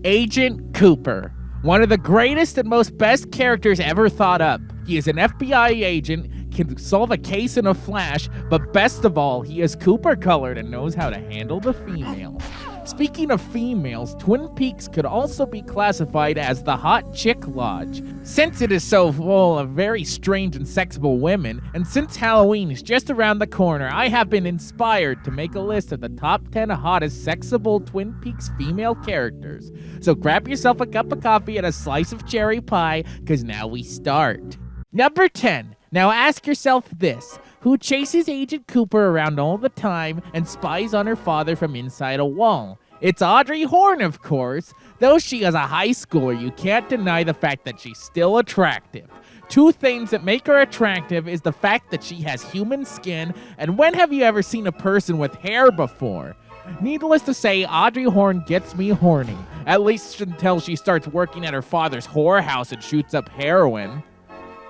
Agent Cooper. One of the greatest and most best characters ever thought up. He is an FBI agent, can solve a case in a flash, but best of all, he is Cooper colored and knows how to handle the females. Speaking of females, Twin Peaks could also be classified as the Hot Chick Lodge, since it is so full of very strange and sexable women, and since Halloween is just around the corner, I have been inspired to make a list of the top 10 hottest sexable Twin Peaks female characters. So grab yourself a cup of coffee and a slice of cherry pie, cause now we start. Number 10. Now ask yourself this. Who chases Agent Cooper around all the time and spies on her father from inside a wall? It's Audrey Horne, of course. Though she is a high schooler, you can't deny the fact that she's still attractive. Two things that make her attractive is the fact that she has human skin, and when have you ever seen a person with hair before? Needless to say, Audrey Horne gets me horny, at least until she starts working at her father's whorehouse and shoots up heroin.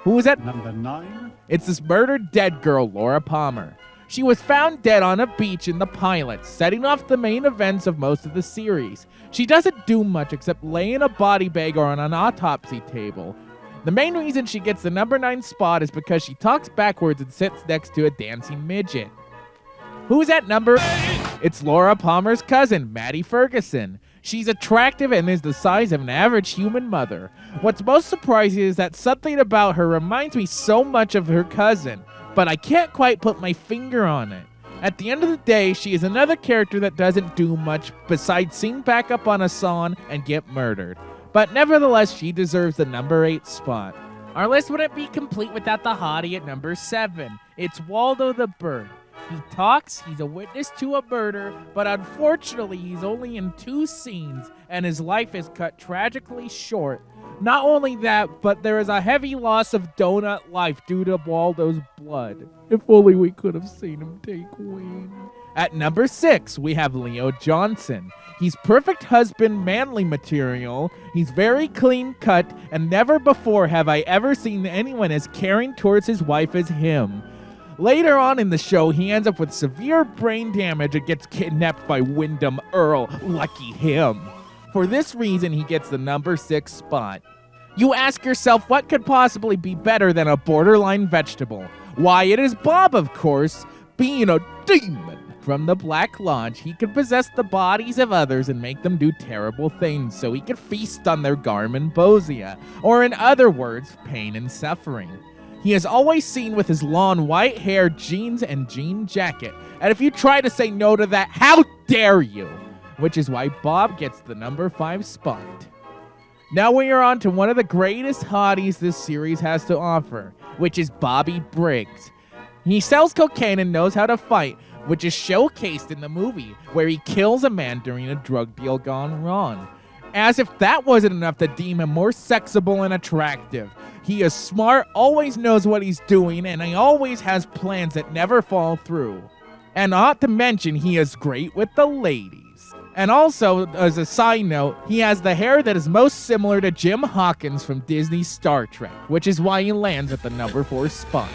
Who is that? Number 9. It's this murdered dead girl, Laura Palmer. She was found dead on a beach in the pilot, setting off the main events of most of the series. She doesn't do much except lay in a body bag or on an autopsy table. The main reason she gets the number 9 spot is because she talks backwards and sits next to a dancing midget. Who's at number 8? It's Laura Palmer's cousin, Maddie Ferguson. She's attractive and is the size of an average human mother. What's most surprising is that something about her reminds me so much of her cousin, but I can't quite put my finger on it. At the end of the day, she is another character that doesn't do much besides sing back up on a song and get murdered. But nevertheless, she deserves the number 8 spot. Our list wouldn't be complete without the hottie at number 7. It's Waldo the Bird. He talks, he's a witness to a murder, but unfortunately he's only in 2 scenes, and his life is cut tragically short. Not only that, but there is a heavy loss of donut life due to Waldo's blood. If only we could have seen him take wing. At number 6, we have Leo Johnson. He's perfect husband, manly material. He's very clean cut, and never before have I ever seen anyone as caring towards his wife as him. Later on in the show, he ends up with severe brain damage and gets kidnapped by Wyndham Earl. Lucky him. For this reason, he gets the number 6 spot. You ask yourself, what could possibly be better than a borderline vegetable? Why, it is Bob, of course. Being a demon from the Black Lodge, he could possess the bodies of others and make them do terrible things so he could feast on their garmonbozia, or in other words, pain and suffering. He is always seen with his long white hair, jeans, and jean jacket. And if you try to say no to that, how dare you? Which is why Bob gets the number 5 spot. Now we are on to one of the greatest hotties this series has to offer, which is Bobby Briggs. He sells cocaine and knows how to fight, which is showcased in the movie, where he kills a man during a drug deal gone wrong. As if that wasn't enough to deem him more sexable and attractive. He is smart, always knows what he's doing, and he always has plans that never fall through. And not to mention, he is great with the ladies. And also, as a side note, he has the hair that is most similar to Jim Hawkins from Disney's Star Trek, which is why he lands at the number 4 spot.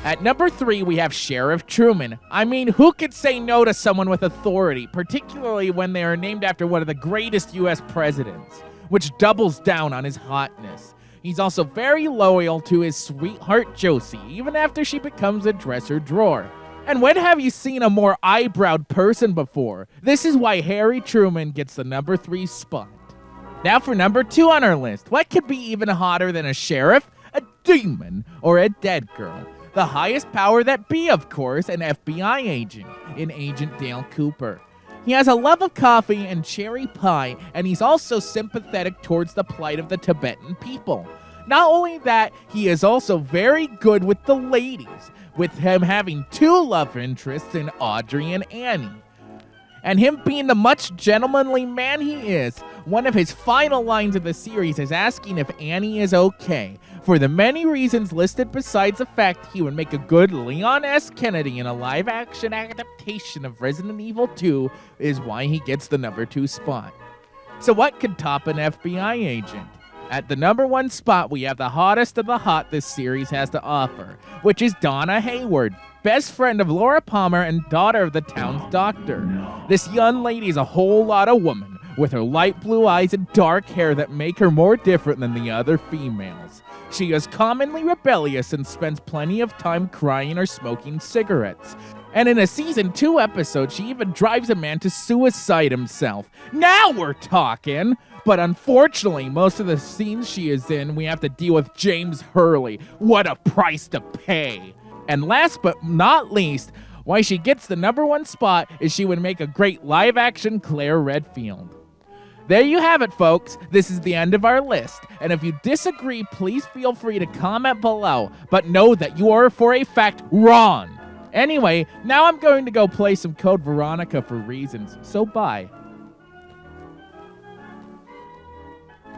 At number 3, we have Sheriff Truman. I mean, who could say no to someone with authority, particularly when they are named after one of the greatest U.S. presidents, which doubles down on his hotness. He's also very loyal to his sweetheart Josie, even after she becomes a dresser drawer. And when have you seen a more eyebrowed person before? This is why Harry Truman gets the number 3 spot. Now for number 2 on our list. What could be even hotter than a sheriff, a demon, or a dead girl? The highest power that be, of course, an FBI agent in Agent Dale Cooper. He has a love of coffee and cherry pie, and he's also sympathetic towards the plight of the Tibetan people. Not only that, he is also very good with the ladies, with him having 2 love interests in Audrey and Annie. And him being the much gentlemanly man he is, one of his final lines of the series is asking if Annie is okay, for the many reasons listed besides the fact he would make a good Leon S. Kennedy in a live-action adaptation of Resident Evil 2 is why he gets the number 2 spot. So what could top an FBI agent? At the number 1 spot, we have the hottest of the hot this series has to offer, which is Donna Hayward, best friend of Laura Palmer and daughter of the town's doctor. This young lady is a whole lot of woman, with her light blue eyes and dark hair that make her more different than the other females. She is commonly rebellious and spends plenty of time crying or smoking cigarettes. And in a season 2 episode, she even drives a man to suicide himself. Now we're talking! But unfortunately, most of the scenes she is in, we have to deal with James Hurley. What a price to pay! And last but not least, why she gets the #1 spot is she would make a great live-action Claire Redfield. There you have it, folks. This is the end of our list. And if you disagree, please feel free to comment below. But know that you are, for a fact, wrong. Anyway, now I'm going to go play some Code Veronica for reasons. So bye.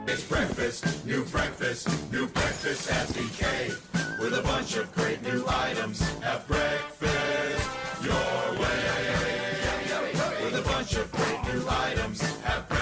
It's breakfast, new breakfast at BK. With a bunch of great new items. Have breakfast your way. With a bunch of great new items. Have breakfast.